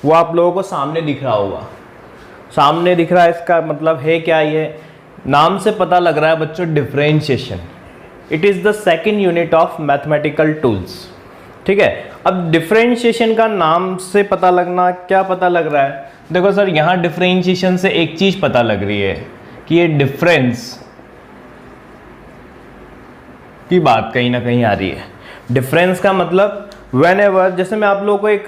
वो आप लोगों को सामने दिख रहा होगा। सामने दिख रहा है, इसका मतलब है क्या, ये नाम से पता लग रहा है बच्चों, differentiation. It is the second unit of mathematical tools. ठीक है, अब डिफरेंशिएशन का नाम से पता लगना, क्या पता लग रहा है, देखो सर यहाँ डिफरेंशिएशन से एक चीज़ पता लग रही है कि ये डिफरेंस की बात कहीं ना कहीं आ रही है। डिफरेंस का मतलब व्हेनेवर, जैसे मैं आप लोगों को एक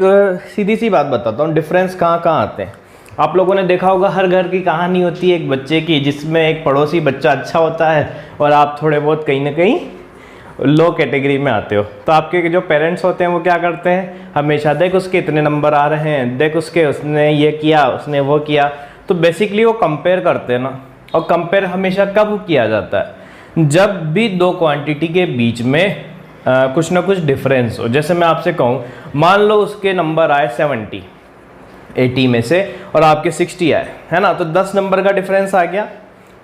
सीधी सी बात बताता हूँ, डिफरेंस कहाँ कहाँ आते हैं। आप लोगों ने देखा होगा हर घर की कहानी होती है एक बच्चे की, जिसमें एक पड़ोसी बच्चा अच्छा होता है और आप थोड़े बहुत कहीं ना कहीं लो कैटेगरी में आते हो। तो आपके जो पेरेंट्स होते हैं वो क्या करते हैं, हमेशा देख उसके इतने नंबर आ रहे हैं, देख उसने ये किया, उसने वो किया। तो बेसिकली वो कंपेयर करते हैं ना। और कंपेयर हमेशा कब किया जाता है, जब भी दो क्वांटिटी के बीच में कुछ ना कुछ डिफरेंस हो। जैसे मैं आपसे कहूँ, मान लो उसके नंबर आए 70 80 में से और आपके 60 आए, है ना, तो 10 नंबर का डिफरेंस आ गया।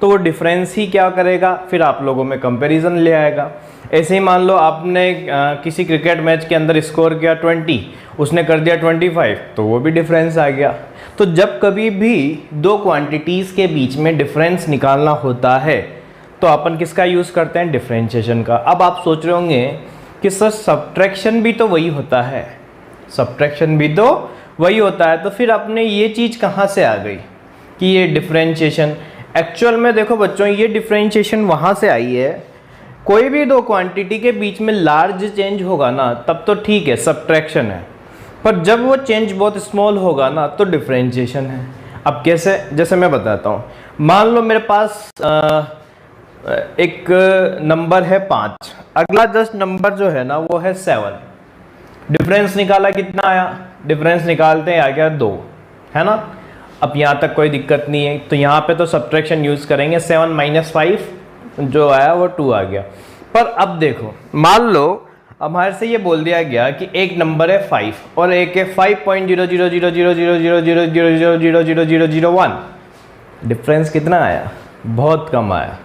तो वो डिफरेंस ही क्या करेगा, फिर आप लोगों में कंपैरिजन ले आएगा। ऐसे ही मान लो आपने किसी क्रिकेट मैच के अंदर स्कोर किया 20, उसने कर दिया 25, तो वो भी डिफरेंस आ गया। तो जब कभी भी दो क्वांटिटीज़ के बीच में डिफरेंस निकालना होता है तो अपन किसका यूज़ करते हैं, डिफरेंशिएशन का। अब आप सोच रहे होंगे कि सर सब्ट्रैक्शन भी तो वही होता है, सब्ट्रैक्शन भी तो वही होता है, तो फिर अपने ये चीज़ कहाँ से आ गई कि ये डिफरेंशिएशन। एक्चुअल में देखो बच्चों, ये डिफरेंशिएशन वहाँ से आई है, कोई भी दो क्वांटिटी के बीच में लार्ज चेंज होगा ना तब तो ठीक है, सब्ट्रैक्शन है। पर जब वो चेंज बहुत स्मॉल होगा ना तो डिफरेंशिएशन है। अब कैसे, जैसे मैं बताता हूँ, मान लो मेरे पास एक नंबर है 5, अगला जस्ट नंबर जो है ना वो है 7। डिफरेंस निकाला, कितना आया, डिफरेंस निकालते हैं आ गया 2, है ना। अब यहाँ तक कोई दिक्कत नहीं है, तो यहाँ पे तो सब्ट्रैक्शन यूज़ करेंगे, 7 - 5 जो आया वो 2 आ गया। पर अब देखो, मान लो हमारे से ये बोल दिया गया कि एक नंबर है 5 और एक है 5.000000000000001, डिफरेंस कितना आया, बहुत कम आया।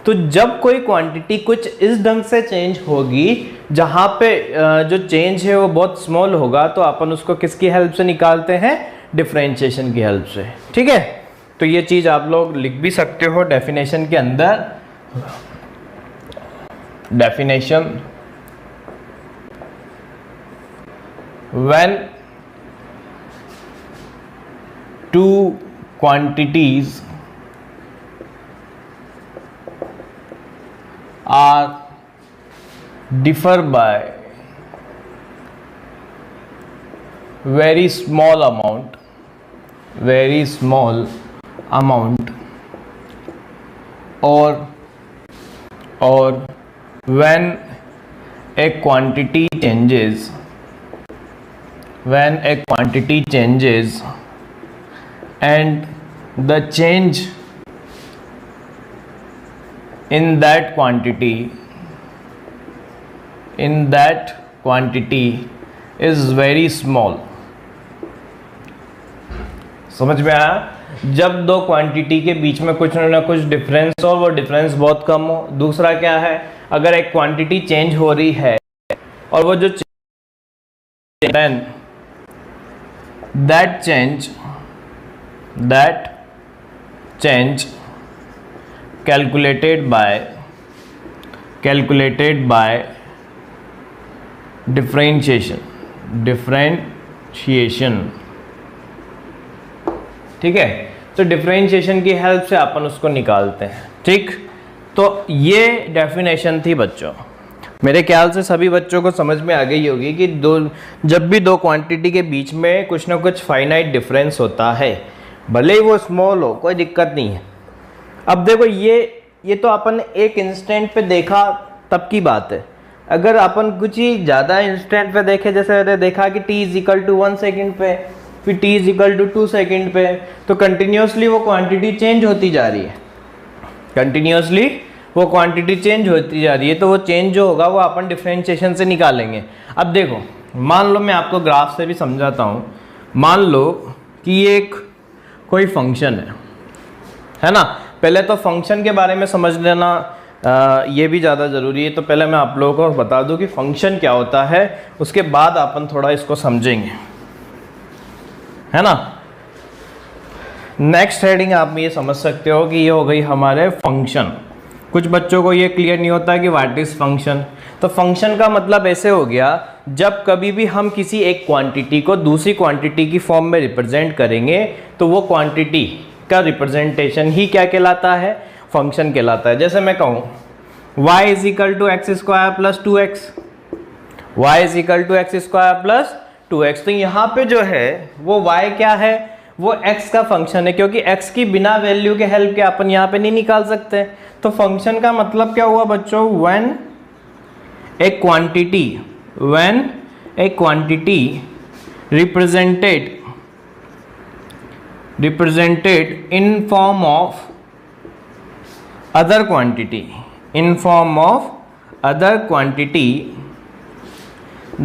तो जब कोई क्वांटिटी कुछ इस ढंग से चेंज होगी जहाँ पे जो चेंज है वो बहुत स्मॉल होगा, तो अपन उसको किसकी हेल्प से निकालते हैं, डिफरेंशिएशन की हेल्प से। ठीक है, तो ये चीज़ आप लोग लिख भी सकते हो डेफिनेशन के अंदर। Definition, when two quantities are differ by very small amount or when a quantity changes and the change in that quantity is very small। समझ में आया, जब दो क्वांटिटी के बीच में कुछ ना कुछ डिफरेंस हो, वो डिफरेंस बहुत कम हो। दूसरा क्या है, अगर एक क्वांटिटी चेंज हो रही है और वो जो then that change calculated by differentiation। ठीक है, तो डिफरेंशिएशन की हेल्प से अपन उसको निकालते हैं। ठीक, तो ये डेफिनेशन थी बच्चों। मेरे ख्याल से सभी बच्चों को समझ में आ गई होगी कि जब भी दो क्वांटिटी के बीच में कुछ ना कुछ फाइनाइट डिफरेंस होता है, भले ही वो स्मॉल हो, कोई दिक्कत नहीं है। अब देखो, ये तो अपन एक इंस्टेंट पे देखा तब की बात है। अगर अपन कुछ ही ज़्यादा इंस्टेंट पे देखे, जैसे मैंने देखा कि t = 1 सेकेंड पे, फिर t = 2 सेकेंड पे, तो कंटिन्यूसली वो क्वांटिटी चेंज होती जा रही है, तो वो चेंज जो होगा वो अपन डिफरेंशिएशन से निकालेंगे। अब देखो, मान लो मैं आपको ग्राफ से भी समझाता हूँ। मान लो कि ये एक कोई फंक्शन है ना। पहले तो फंक्शन के बारे में समझ लेना ये भी ज़्यादा ज़रूरी है, तो पहले मैं आप लोगों को बता दूं कि फंक्शन क्या होता है, उसके बाद अपन थोड़ा इसको समझेंगे। है ना। नेक्स्ट हेडिंग आप ये समझ सकते हो कि ये हो गई हमारे फंक्शन। कुछ बच्चों को ये क्लियर नहीं होता कि व्हाट इज फंक्शन। तो फंक्शन का मतलब ऐसे हो गया, जब कभी भी हम किसी एक क्वांटिटी को दूसरी क्वांटिटी की फॉर्म में रिप्रेजेंट करेंगे तो वो क्वांटिटी का रिप्रेजेंटेशन ही क्या कहलाता है, फंक्शन कहलाता है। जैसे मैं कहूँ y is equal to x square plus 2x, y is equal to x square plus 2x, तो यहाँ पे जो है वो y क्या है, वो x का फंक्शन है, क्योंकि x की बिना वैल्यू के हेल्प के अपन यहाँ पे नहीं निकाल सकते। तो फंक्शन का मतलब क्या हुआ बच्चों, when A quantity represented in form of other quantity,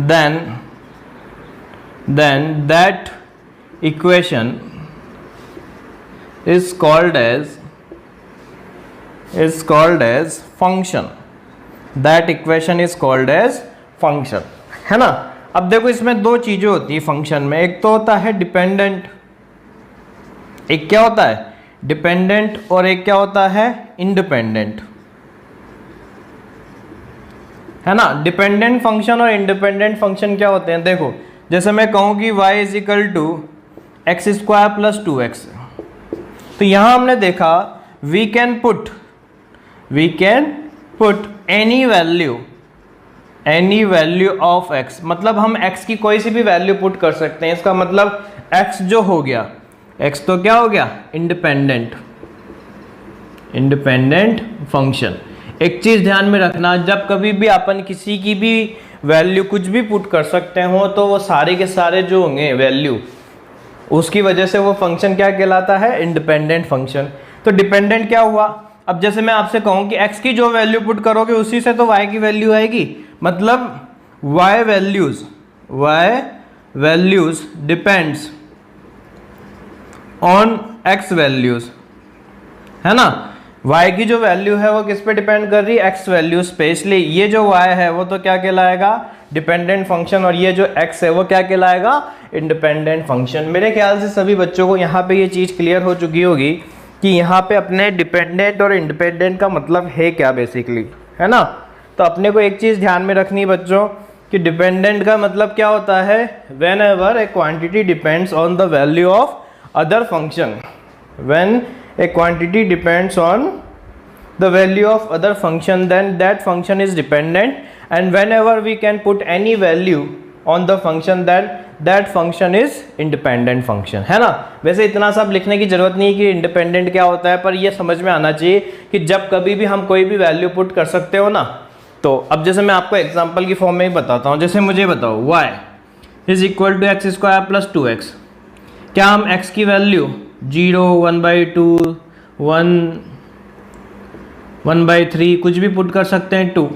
then that equation is called as function. That equation is called as function, है ना। अब देखो इसमें दो चीजें होती है फंक्शन में, एक तो होता है डिपेंडेंट, एक क्या होता है डिपेंडेंट, और एक क्या होता है इंडिपेंडेंट, है ना। डिपेंडेंट फंक्शन और इंडिपेंडेंट फंक्शन क्या होते हैं, देखो जैसे मैं कहूं कि y is equal to x square plus 2x, तो यहां हमने देखा we can put any value of x, मतलब हम x की कोई सी भी वैल्यू पुट कर सकते हैं। इसका मतलब x जो हो गया, x तो क्या हो गया इंडिपेंडेंट फंक्शन। एक चीज ध्यान में रखना, जब कभी भी अपन किसी की भी वैल्यू कुछ भी पुट कर सकते हो तो वो सारे के सारे जो होंगे वैल्यू, उसकी वजह से वो फंक्शन क्या कहलाता है, इंडिपेंडेंट फंक्शन। तो डिपेंडेंट क्या हुआ, अब जैसे मैं आपसे कहूं कि x की जो वैल्यू पुट करोगे उसी से तो y की वैल्यू आएगी, मतलब y values depends on x values, है ना। y की जो वैल्यू है वो किस पे डिपेंड कर रही है, x वैल्यूज पे, इसलिए ये जो y है वो तो क्या कहलाएगा डिपेंडेंट फंक्शन, और ये जो x है वो क्या कहलाएगा इंडिपेंडेंट फंक्शन। मेरे ख्याल से सभी बच्चों को यहाँ पे ये चीज़ क्लियर हो चुकी होगी कि यहाँ पे अपने डिपेंडेंट और इंडिपेंडेंट का मतलब है क्या बेसिकली, है ना। तो अपने को एक चीज़ ध्यान में रखनी है बच्चों कि डिपेंडेंट का मतलब क्या होता है, when ever A quantity depends on the value of other function, when a quantity depends on the value of other function, then that function is dependent, and whenever we can put any value on the function, then that function is independent function, है ना। वैसे इतना सब लिखने की जरूरत नहीं कि इंडिपेंडेंट क्या होता है, पर ये समझ में आना चाहिए कि जब कभी भी हम कोई भी वैल्यू पुट कर सकते हो ना, तो अब जैसे मैं आपको एग्जांपल की फॉर्म में ही बताता हूँ। जैसे मुझे बताओ y is equal to x square plus 2x, क्या हम x की वैल्यू 0, 1/2, 1/3 कुछ भी पुट कर सकते हैं, 2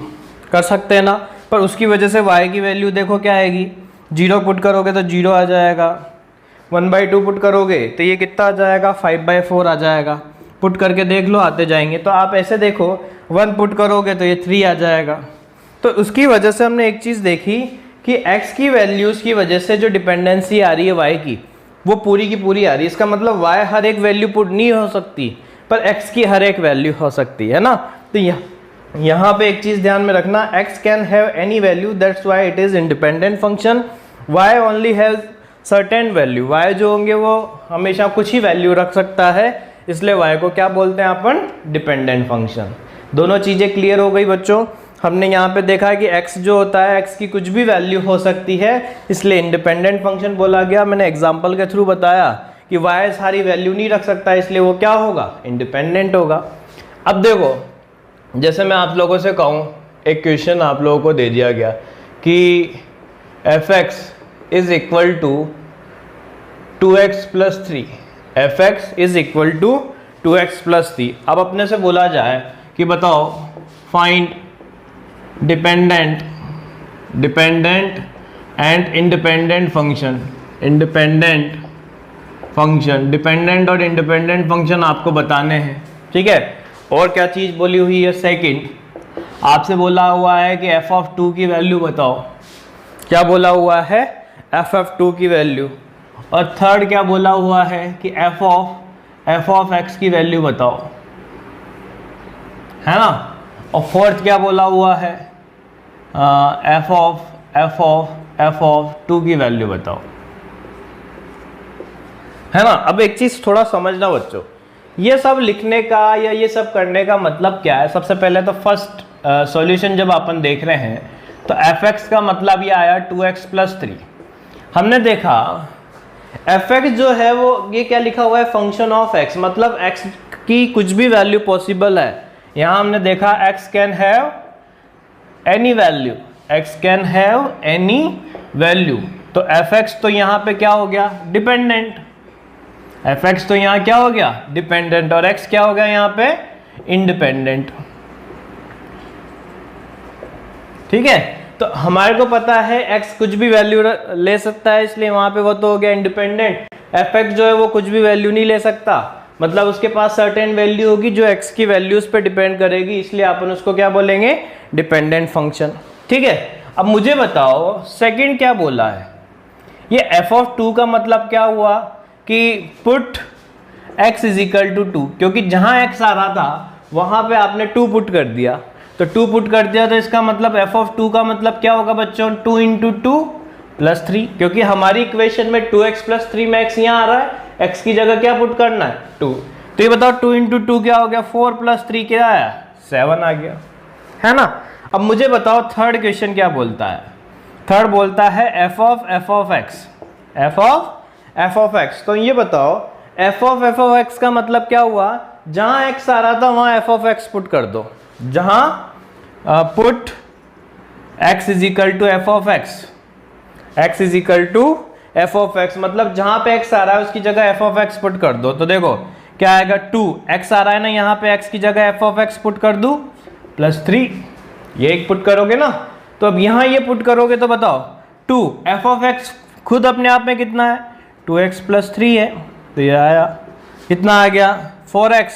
कर सकते हैं ना, पर उसकी वजह से y की वैल्यू देखो क्या आएगी, 0 पुट करोगे तो 0 आ जाएगा, 1/2 पुट करोगे तो ये कितना आ जाएगा 5/4 आ जाएगा, पुट करके देख लो आते जाएंगे। तो आप ऐसे देखो 1 पुट करोगे तो ये 3 आ जाएगा। तो उसकी वजह से हमने एक चीज़ देखी कि x की वैल्यूज़ की वजह से जो डिपेंडेंसी आ रही है y की, वो पूरी की पूरी आ रही है। इसका मतलब y हर एक वैल्यू पुट नहीं हो सकती, पर x की हर एक वैल्यू हो सकती है ना। तो यहाँ पे एक चीज़ ध्यान में रखना, x can have any value, that's why it is independent function. y only have certain value, y जो होंगे वो हमेशा कुछ ही वैल्यू रख सकता है, इसलिए y को क्या बोलते हैं अपन, डिपेंडेंट फंक्शन। दोनों चीज़ें क्लियर हो गई बच्चों। हमने यहाँ पे देखा है कि x जो होता है x की कुछ भी वैल्यू हो सकती है, इसलिए इंडिपेंडेंट फंक्शन बोला गया। मैंने एग्जांपल के थ्रू बताया कि y सारी वैल्यू नहीं रख सकता, इसलिए वो क्या होगा, इंडिपेंडेंट होगा। अब देखो जैसे मैं आप लोगों से कहूँ, एक क्वेश्चन आप लोगों को दे दिया गया कि f(x) is equal to 2x plus 3, f(x) is equal to 2x plus 3। अब अपने से बोला जाए कि बताओ find dependent and independent function. Dependent और इंडिपेंडेंट फंक्शन आपको बताने हैं, ठीक है। और क्या चीज़ बोली हुई है, सेकंड आपसे बोला हुआ है कि f(2) की वैल्यू बताओ। क्या बोला हुआ है, f(2) की वैल्यू, और थर्ड क्या बोला हुआ है कि एफ ऑफ एक्स की वैल्यू बताओ, है ना। और फोर्थ क्या बोला हुआ है, एफ ऑफ टू की वैल्यू बताओ, है ना। अब एक चीज थोड़ा समझना बच्चों, ये सब लिखने का या ये सब करने का मतलब क्या है। सबसे पहले तो फर्स्ट सॉल्यूशन जब अपन देख रहे हैं तो एफ एक्स का मतलब ये आया 2x + 3। हमने देखा एफ एक्स जो है वो ये क्या लिखा हुआ है, फंक्शन ऑफ एक्स, मतलब एक्स की कुछ भी वैल्यू पॉसिबल है। यहां हमने देखा x can have any value, x can have any value, तो एफ एक्स तो यहां पे क्या हो गया, डिपेंडेंट। एफ एक्स तो यहां क्या हो गया, डिपेंडेंट, और एक्स क्या हो गया यहां पे, इंडिपेंडेंट। ठीक है, तो हमारे को पता है x कुछ भी वैल्यू ले सकता है, इसलिए वहां पे वो तो हो गया इंडिपेंडेंट। एफ एक्स जो है वो कुछ भी वैल्यू नहीं ले सकता, मतलब उसके पास सर्टेन वैल्यू होगी जो x की वैल्यूज पे डिपेंड करेगी, इसलिए अपन उसको क्या बोलेंगे, डिपेंडेंट फंक्शन। ठीक है, अब मुझे बताओ सेकंड क्या बोला है, ये एफ ऑफ टू का मतलब क्या हुआ कि पुट x = 2, क्योंकि जहां x आ रहा था वहां पे आपने 2 पुट कर दिया, तो 2 पुट कर दिया तो इसका मतलब एफ ऑफ टू का मतलब क्या होगा बच्चों, 2 × 2 + 3, क्योंकि हमारी इक्वेशन में 2x + 3 में x यहाँ आ रहा है, x की जगह क्या पुट करना है, 2। तो ये बताओ 2 × 2 क्या हो गया, 4 + 3 क्या आया, 7 आ गया, है ना। अब मुझे बताओ थर्ड क्वेश्चन क्या बोलता है, थर्ड बोलता है एफ ऑफ एक्स। तो ये बताओ एफ ऑफ एक्स का मतलब क्या हुआ, जहां x आ रहा था वहां एफ ऑफ एक्स पुट कर दो, जहां put x = F of x, मतलब जहां पे x आ रहा है उसकी जगह एफ ऑफ एक्स पुट कर दो। तो देखो क्या आएगा, 2x आ रहा है ना, यहाँ पे x की जगह एफ ऑफ एक्स पुट कर दूं +3, ये एक पुट करोगे ना, तो अब यहाँ ये पुट करोगे तो बताओ 2 एफ ऑफ एक्स खुद अपने आप में कितना है, 2x + 3 है, तो ये आया कितना आ गया, 4x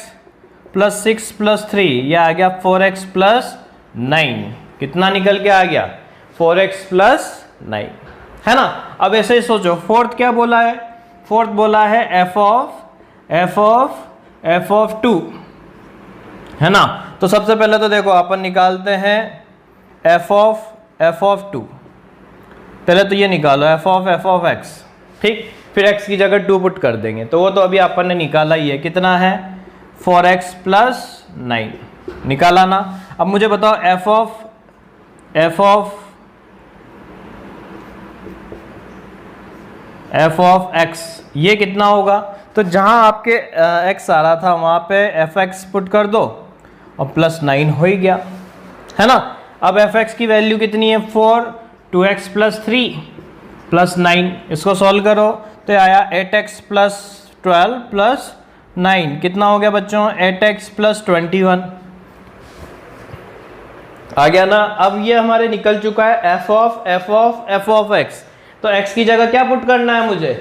+ 6 + 3, ये आ गया 4x + 9, कितना निकल के आ गया, 4x + 9, है ना। अब ऐसे ही सोचो फोर्थ क्या बोला है, फोर्थ बोला है एफ ऑफ टू, है ना। तो सबसे पहले तो देखो अपन निकालते हैं एफ ऑफ टू, पहले तो ये निकालो एफ ऑफ एक्स, ठीक, फिर x की जगह 2 पुट कर देंगे, तो वो तो अभी अपन ने निकाला ही है, कितना है 4x + 9 निकाला ना। अब मुझे बताओ एफ ऑफ एक्स ये कितना होगा, तो जहां आपके x आ रहा था वहां पे एफ एक्स पुट कर दो और +9 हो ही गया, है ना। अब एफ एक्स की वैल्यू कितनी है 4, 2x + 3 + 9, इसको सॉल्व करो तो आया 8x + 12 + 9, कितना हो गया बच्चों, 8x + 21 आ गया ना। अब ये हमारे निकल चुका है एफ ऑफ एक्स, तो x की जगह क्या पुट करना है मुझे,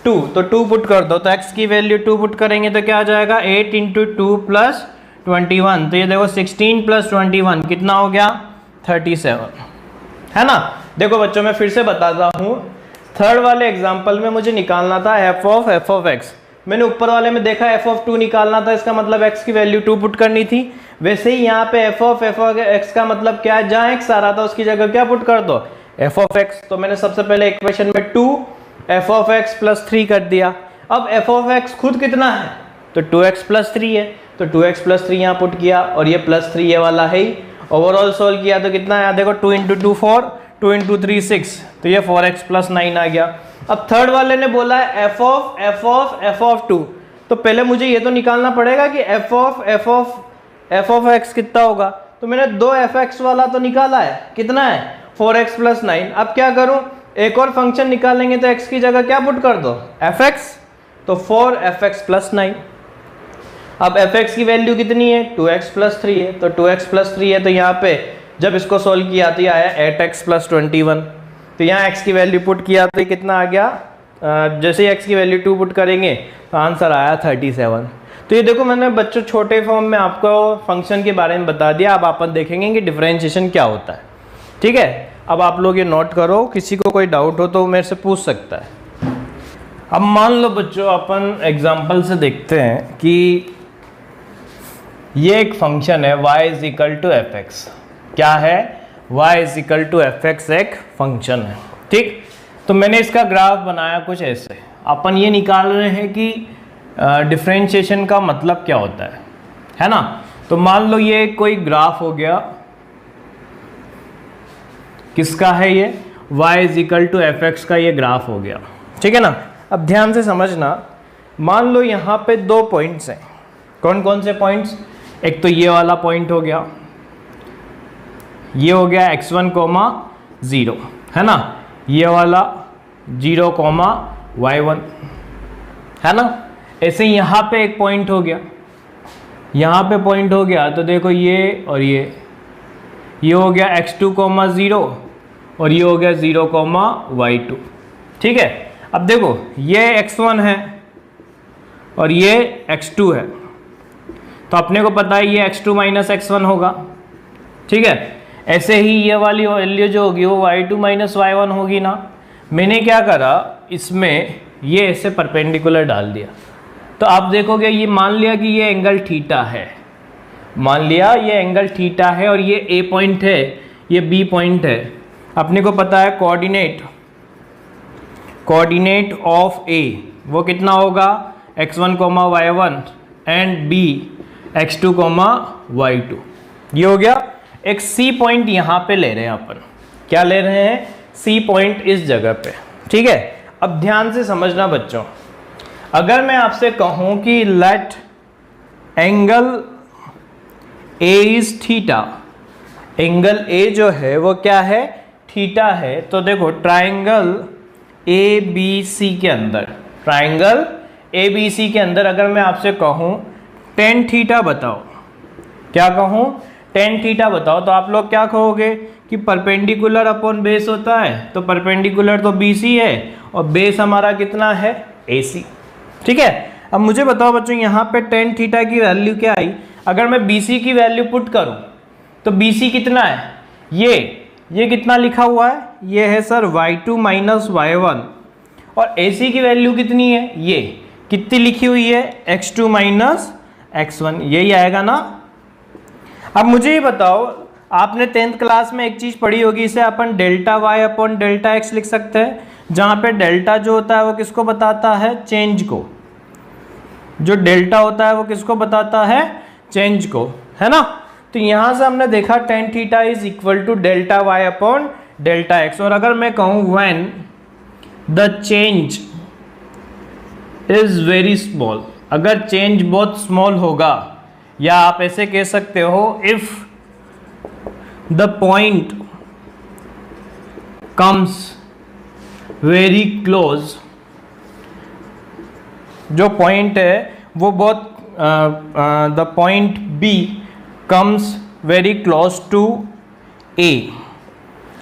2, तो 2 पुट कर दो, तो x की वैल्यू 2 पुट करेंगे तो क्या आ जाएगा 8 × 2 + 21, तो ये देखो 16 + 21 कितना हो गया 37, है ना। देखो बच्चों मैं फिर से बताता हूँ, थर्ड वाले एग्जाम्पल में मुझे निकालना था एफ ऑफ एक्स, मैंने ऊपर वाले में देखा एफ ऑफ टू निकालना था, इसका मतलब x की वैल्यू 2 पुट करनी थी। वैसे ही यहाँ पे एफ ऑफ एक्स का मतलब क्या है, जहाँ x आ रहा था उसकी जगह क्या पुट कर दो, एफ ऑफ एक्स। तो मैंने सबसे पहले इक्वेशन में 2 एफ ऑफ एक्स + 3 कर दिया। अब एफ ऑफ एक्स खुद कितना है, तो 2x + 3 है, तो 2x + 3 यहाँ पुट किया, और ये +3 ये वाला है ही। ओवरऑल सोल्व किया तो कितना है, देखो 2 × 2 4, 2 × 3 6, तो ये 4x + 9 आ गया। अब थर्ड वाले ने बोला है एफ ऑफ टू, तो पहले मुझे ये तो निकालना पड़ेगा कि एफ ऑफ एक्स कितना होगा, तो मैंने 2 एफ एक्स वाला तो निकाला है, कितना है 4x + 9। अब क्या करूं, एक और फंक्शन निकालेंगे तो x की जगह क्या पुट कर दो, fx, तो 4fx + 9। अब fx की वैल्यू कितनी है, 2x + 3 है, तो 2x + 3 है, तो यहाँ पे जब इसको सोल्व किया तो आया 8x + 21, तो यहाँ x की वैल्यू पुट किया तो कितना आ गया, जैसे ही x की वैल्यू 2 पुट करेंगे तो आंसर आया 37। तो ये देखो मैंने बच्चों छोटे फॉर्म में आपको फंक्शन के बारे में बता दिया। अब अपन देखेंगे कि डिफरेंशिएशन क्या होता है, ठीक है। अब आप लोग ये नोट करो, किसी को कोई डाउट हो तो मेरे से पूछ सकता है। अब मान लो बच्चों, अपन एग्जाम्पल से देखते हैं कि ये एक फंक्शन है y is equal to f x. क्या है? y is equal to f x एक फंक्शन है, ठीक। तो मैंने इसका ग्राफ बनाया कुछ ऐसे। अपन ये निकाल रहे हैं कि डिफरेंशिएशन का मतलब क्या होता है ना। तो मान लो ये कोई ग्राफ हो गया, किसका है ये? y is equal to f x का ये ग्राफ हो गया, ठीक है ना। अब ध्यान से समझना, मान लो यहाँ पे दो पॉइंट्स हैं। कौन कौन से पॉइंट्स? एक तो ये वाला पॉइंट हो गया, ये हो गया x1, 0 है ना। ये वाला 0, y1 है ना। ऐसे यहाँ पे एक पॉइंट हो गया, यहाँ पे पॉइंट हो गया। तो देखो ये और ये हो गया x2, 0 और ये हो गया 0, y2, ठीक है। अब देखो ये x1 है और ये x2 है, तो अपने को पता है ये x2 माइनस x1 होगा, ठीक है। ऐसे ही ये वाली वैल्यू जो होगी वो y2 माइनस y1 होगी ना। मैंने क्या करा, इसमें ये ऐसे परपेंडिकुलर डाल दिया। तो आप देखोगे ये मान लिया कि ये एंगल थीटा है, मान लिया ये एंगल थीटा है और ये a पॉइंट है, ये b पॉइंट है। अपने को पता है कोऑर्डिनेट ऑफ a वो कितना होगा? x1, y1 and b x2, y2। ये हो गया। एक c पॉइंट यहाँ पे ले रहे हैं अपन। क्या ले रहे हैं? c पॉइंट इस जगह पे, ठीक है। अब ध्यान से समझना बच्चों, अगर मैं आपसे कहूं कि let angle a is theta, angle a जो है वो क्या है? थीटा है। तो देखो ट्राइंगल ABC के अंदर, ट्राइंगल ABC के अंदर अगर मैं आपसे कहूं tan थीटा बताओ, क्या कहूं? tan थीटा बताओ, तो आप लोग क्या कहोगे कि परपेंडिकुलर अपॉन बेस होता है। तो परपेंडिकुलर तो BC है और बेस हमारा कितना है? AC, ठीक है। अब मुझे बताओ बच्चों, यहाँ पे tan थीटा की वैल्यू क्या आई? अगर मैं BC की वैल्यू पुट करूं तो BC कितना है? ये कितना लिखा हुआ है? ये है सर y2 माइनस y1। और AC की वैल्यू कितनी है? ये कितनी लिखी हुई है? x2 माइनस x1, यही आएगा ना। अब मुझे ये बताओ, आपने 10th क्लास में एक चीज पढ़ी होगी, इसे अपन delta y upon delta x लिख सकते हैं, जहां पे डेल्टा जो होता है वो किसको बताता है? चेंज को। जो डेल्टा होता है वो किसको बताता है? चेंज को, है ना। तो यहां से हमने देखा tan theta is equal to delta y upon delta x। और अगर मैं कहूं when the change is very small, अगर चेंज बहुत स्मॉल होगा, या आप ऐसे कह सकते हो if the point comes very close, जो पॉइंट है वो बहुत the point B comes very close to A।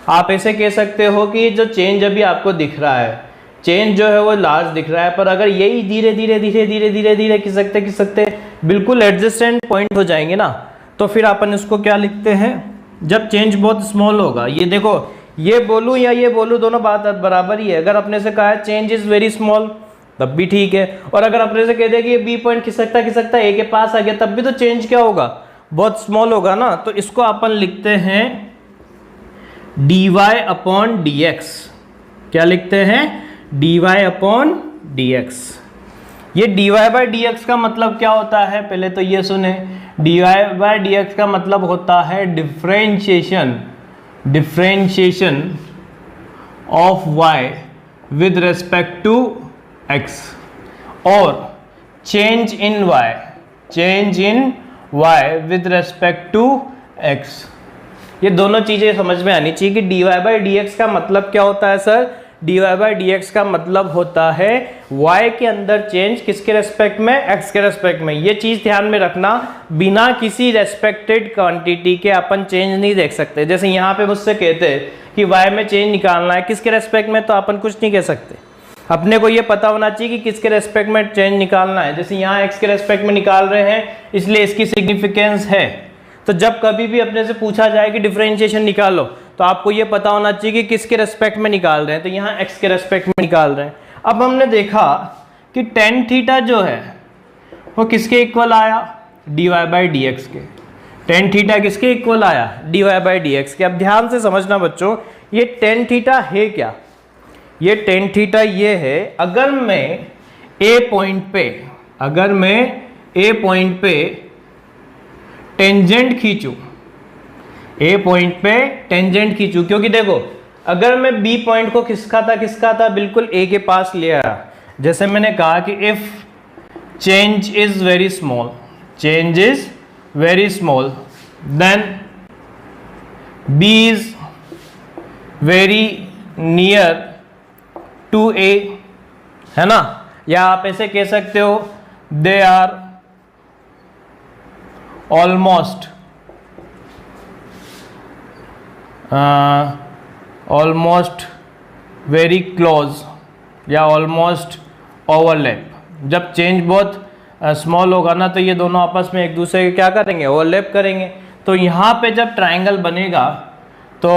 आप ऐसे कह सकते हो कि जो चेंज अभी आपको दिख रहा है, चेंज जो है वो लार्ज दिख रहा है, पर अगर यही धीरे धीरे खिसकते बिल्कुल एडजेसेंट पॉइंट हो जाएंगे ना, तो फिर अपन इसको क्या लिखते हैं? जब चेंज बहुत स्मॉल होगा। ये देखो, ये बोलूं या ये बोलूं दोनों बात बराबर ही है। अगर अपने से कहा है चेंज इज वेरी स्मॉल तब भी ठीक है, और अगर अपने से कह दे कि ये बी पॉइंट खिसकता ए के पास आ गया, तब भी तो चेंज क्या होगा? बहुत स्मॉल होगा ना। तो इसको अपन लिखते हैं dy अपॉन dx। क्या लिखते हैं? dy upon dx। ये dy बाई dx का मतलब क्या होता है? पहले तो ये सुने, dy बाई dx का मतलब होता है differentiation of y with respect to x और change in y with respect to x। ये दोनों चीजें समझ में आनी चाहिए कि dy बाई dx का मतलब क्या होता है सर? dy बाई dx का मतलब होता है y के अंदर चेंज किसके रेस्पेक्ट में? x के रेस्पेक्ट में। ये चीज ध्यान में रखना, बिना किसी रेस्पेक्टेड क्वांटिटी के अपन चेंज नहीं देख सकते। जैसे यहाँ पे मुझसे कहते हैं कि y में चेंज निकालना है किसके रेस्पेक्ट में, तो अपन कुछ नहीं कह सकते। अपने को ये पता होना चाहिए कि किसके रेस्पेक्ट में चेंज निकालना है। जैसे यहाँ x के रेस्पेक्ट में निकाल रहे हैं, इसलिए इसकी सिग्निफिकेंस है। तो जब कभी भी अपने से पूछा जाए कि डिफरेंशिएशन निकालो, तो आपको ये पता होना चाहिए कि किसके रेस्पेक्ट में निकाल रहे हैं। तो यहाँ x के रेस्पेक्ट में निकाल रहे हैं। अब हमने देखा कि टेन थीटा जो है वो किसके इक्वल आया, dy बाई डी एक्स के। टेन थीटा किसके इक्वल आया, dy बाई डी एक्स के। अब ध्यान से समझना बच्चों, ये टेन थीटा है क्या, ये टेन थीटा ये है, अगर मैं ए पॉइंट पे टेंजेंट खींचूं, ए पॉइंट पे टेंजेंट खींचूं, क्योंकि देखो अगर मैं बी पॉइंट को खिसका था बिल्कुल ए के पास ले आया, जैसे मैंने कहा कि if change is very small then B is very near to A, है ना, या आप ऐसे कह सकते हो they are almost very close या ऑलमोस्ट ओवरलैप। जब चेंज बहुत स्मॉल होगा ना तो ये दोनों आपस में एक दूसरे के क्या करेंगे, ओवरलैप करेंगे। तो यहाँ पे जब ट्राइंगल बनेगा तो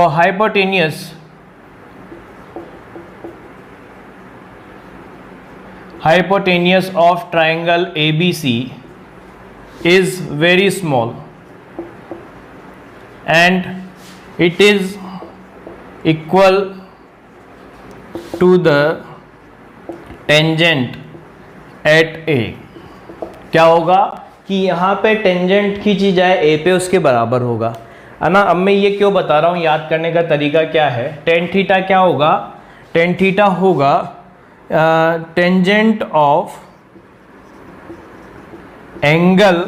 hypotenuse of triangle ABC is very small and it is equal to the tangent at A। क्या होगा कि यहाँ पे टेंजेंट खींची जाए ए पे, उसके बराबर होगा, है ना। अब मैं ये क्यों बता रहा हूँ, याद करने का तरीका क्या है। टेन थीटा क्या होगा, टेन थीटा होगा tangent of angle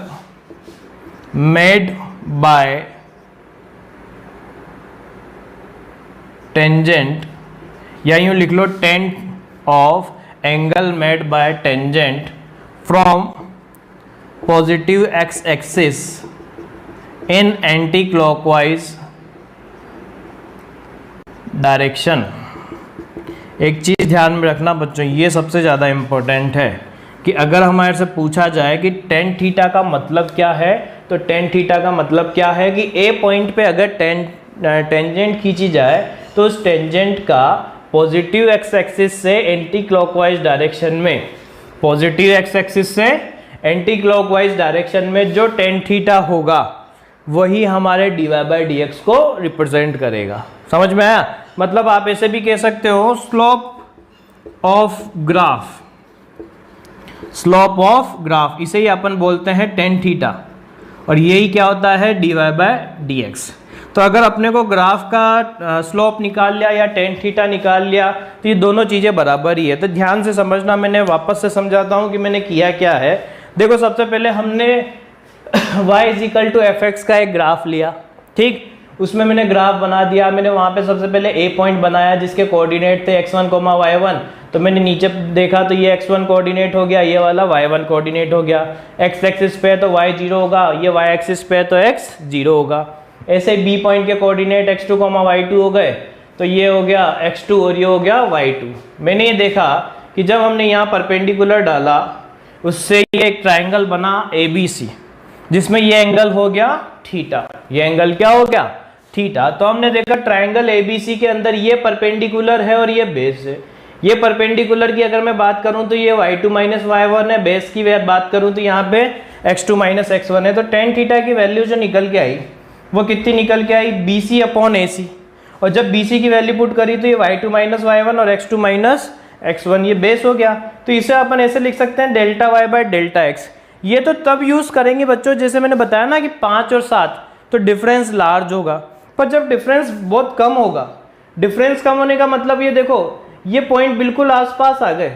made by tangent, या यूं लिख लो tan of angle made by tangent from positive X axis in anti clockwise direction. एक चीज़ ध्यान में रखना बच्चों, ये सबसे ज़्यादा इम्पोर्टेंट है कि अगर हमारे से पूछा जाए कि टेन थीटा का मतलब क्या है, तो टेन थीटा का मतलब क्या है कि ए पॉइंट पे अगर टेंजेंट खींची जाए तो उस टेंजेंट का पॉजिटिव एक्स एक्सिस से एंटी क्लॉकवाइज डायरेक्शन में, पॉजिटिव एक्स एक्सिस से एंटी क्लॉकवाइज डायरेक्शन में जो टेन थीटा होगा वही हमारे dy बाई डी एक्स को रिप्रेजेंट करेगा। समझ में आया। मतलब आप ऐसे भी कह सकते हो स्लोप ऑफ ग्राफ, इसे ही अपन बोलते हैं टेन थीटा, और यही क्या होता है dy बाई डी एक्स। तो अगर अपने को ग्राफ का स्लोप निकाल लिया या टेन थीटा निकाल लिया तो ये दोनों चीज़ें बराबर ही है। तो ध्यान से समझना, मैंने वापस से समझाता हूँ कि मैंने किया क्या है। देखो सबसे पहले हमने y is equal to f x का एक ग्राफ लिया, ठीक, उसमें मैंने ग्राफ बना दिया। मैंने वहाँ पे सबसे पहले ए पॉइंट बनाया जिसके कोऑर्डिनेट थे x1, y1, तो मैंने नीचे देखा तो ये x1 कोऑर्डिनेट हो गया, ये वाला y1 कोऑर्डिनेट हो गया। x एक्सिस पे तो y 0 होगा, ये y एक्सिस पे तो x 0 होगा। ऐसे बी पॉइंट के कोऑर्डिनेट x2, y2 हो गए, तो ये हो गया x2 और ये हो गया y2। मैंने ये देखा कि जब हमने यहाँ परपेंडिकुलर डाला उससे ये एक ट्राइंगल बना ABC, जिसमें ये एंगल हो गया थीटा, ये एंगल क्या हो गया थीटा। तो हमने देखा ट्राइंगल ABC के अंदर ये परपेंडिकुलर है और ये बेस है। ये परपेंडिकुलर की अगर मैं बात करूं तो ये y2 माइनस y1 है, बेस की बात करूं तो यहाँ पे x2 माइनस x1 है। तो टेन थीटा की वैल्यू जो निकल के आई वो कितनी निकल के आई, BC अपॉन AC, और जब BC की वैल्यू पुट करी तो ये y2 माइनस y1 और x2 माइनस x1, ये बेस हो गया। तो इसे अपन ऐसे लिख सकते हैं delta y by delta x। ये तो तब यूज करेंगे बच्चों जैसे मैंने बताया ना कि 5 और 7 तो डिफरेंस लार्ज होगा, पर जब डिफरेंस बहुत कम होगा, डिफरेंस कम होने का मतलब ये देखो ये पॉइंट बिल्कुल आसपास आ गए,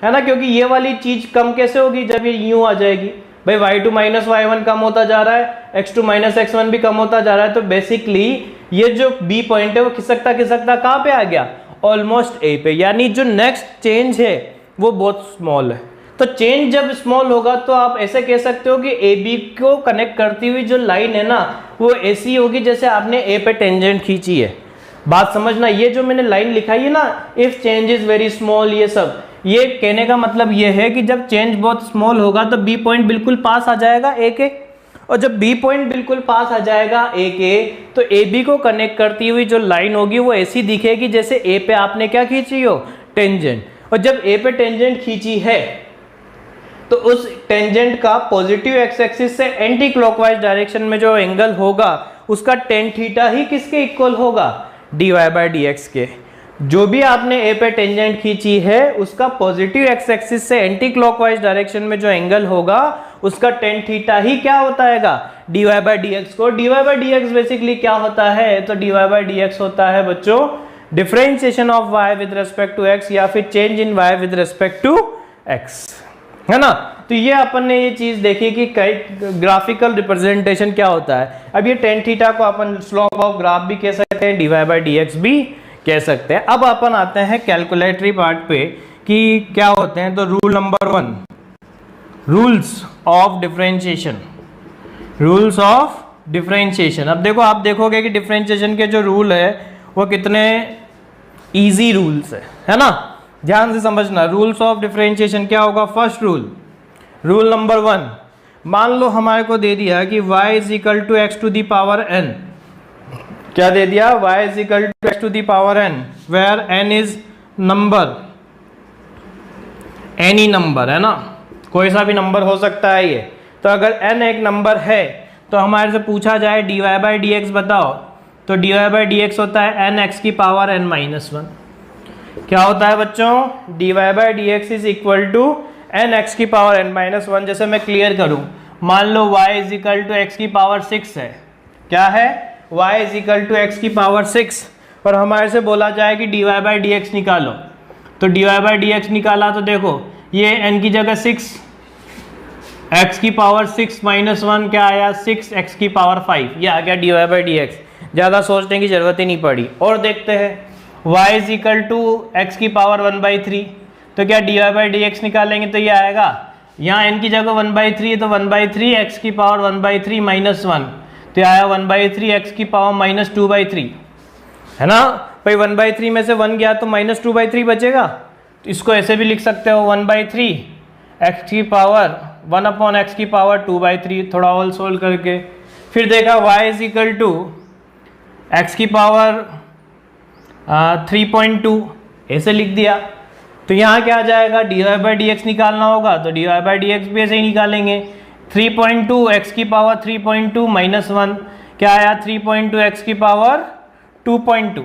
है ना, क्योंकि ये वाली चीज कम कैसे होगी जब ये यूं आ जाएगी, भाई y2 माइनस y1 कम होता जा रहा है, x2 माइनस x1 भी कम होता जा रहा है। तो बेसिकली ये जो B पॉइंट है वो खिसकता खिसकता कहाँ पे आ गया, ऑलमोस्ट A पे, यानी जो नेक्स्ट चेंज है वो बहुत स्मॉल है। तो चेंज जब स्मॉल होगा तो आप ऐसे कह सकते हो कि AB को कनेक्ट करती हुई जो लाइन है ना वो ऐसी होगी जैसे आपने A पे टेंजेंट खींची है। बात समझना, ये जो मैंने लाइन लिखाई है ना, if change is very small, ये सब ये कहने का मतलब ये है कि जब चेंज बहुत स्मॉल होगा तो B पॉइंट बिल्कुल पास आ जाएगा A के, और जब B पॉइंट बिल्कुल पास आ जाएगा A के तो AB को कनेक्ट करती हुई जो लाइन होगी वो ऐसी दिखेगी जैसे A पे आपने क्या खींची हो, टेंजेंट। और जब ए पे टेंजेंट खींची है तो उस टेंजेंट का पॉजिटिव एक्स एक्सिस से एंटी क्लॉकवाइज डायरेक्शन में जो एंगल होगा उसका टेन थीटा ही किसके इक्वल होगा, dy बाई डी एक्स के। जो भी आपने ए पे टेंजेंट खींची है उसका पॉजिटिव एक्स एक्सिस से एंटी क्लॉकवाइज डायरेक्शन में जो एंगल होगा उसका टेन थीटा ही क्या होता है, dy बाई डी एक्स को। dy by d x basically क्या होता है, तो dy बाई डी एक्स होता है बच्चों differentiation of y with respect to x या फिर change in y with respect to x, है ना। तो ये अपन ने ये चीज देखी कि ग्राफिकल रिप्रेजेंटेशन क्या होता है। अब ये टेन थीटा को अपन स्लोप ऑफ ग्राफ भी कह सकते हैं, dy बाई डी एक्स भी कह सकते हैं। अब अपन आते हैं कैलकुलेटरी पार्ट पे कि क्या होते हैं। तो rule number 1, rules of differentiation, rules of differentiation. अब देखो, आप देखोगे कि डिफरेंशिएशन के जो रूल है वो कितने इजी रूल्स है ना। ध्यान से समझना, रूल्स ऑफ डिफरेंशिएशन क्या होगा। फर्स्ट रूल, रूल नंबर 1, मान लो हमारे को दे दिया कि y is equal to x to the power n। क्या दे दिया, y is equal to x to the power n, where n is number, any number, है ना, कोई सा भी नंबर हो सकता है ये। तो अगर n एक नंबर है तो हमारे से पूछा जाए dy बाई डी एक्स बताओ, तो dy बाई डी एक्स होता है n x की पावर n माइनस 1। क्या होता है बच्चों, dy by d x is equal to n x की पावर n माइनस 1। जैसे मैं क्लियर करूं, मान लो y is equal to x की पावर 6 है। क्या है, y is equal to x की पावर 6 और हमारे से बोला जाए कि dy बाई डी एक्स निकालो। तो dy बाई डी एक्स निकाला तो देखो ये n की जगह 6, x की पावर 6 माइनस 1 क्या आया, 6x की पावर 5, ये आ गया dy बाई डी एक्स। ज़्यादा सोचने की जरूरत ही नहीं पड़ी। और देखते हैं, y is equal to x की पावर 1/3, तो क्या dy बाई डी एक्स निकालेंगे तो ये आएगा, यहाँ n की जगह 1/3 है तो 1/3 x की पावर 1/3 माइनस 1, तो ये आया 1/3 x की पावर माइनस 2/3, है ना भाई। 1/3 में से 1 गया तो माइनस 2/3 बचेगा। तो इसको ऐसे भी लिख सकते हो 1/3 x की पावर 1/x की पावर 2/3, थोड़ा और सोल्व करके। फिर देखा y is equal to x की पावर 3.2, ऐसे लिख दिया। तो यहाँ क्या आ जाएगा, dy बाई डी एक्स निकालना होगा तो dy बाई डी एक्स भी ऐसे ही निकालेंगे। 3.2 x की पावर 3.2 माइनस 1 क्या आया, 3.2 x की पावर 2.2।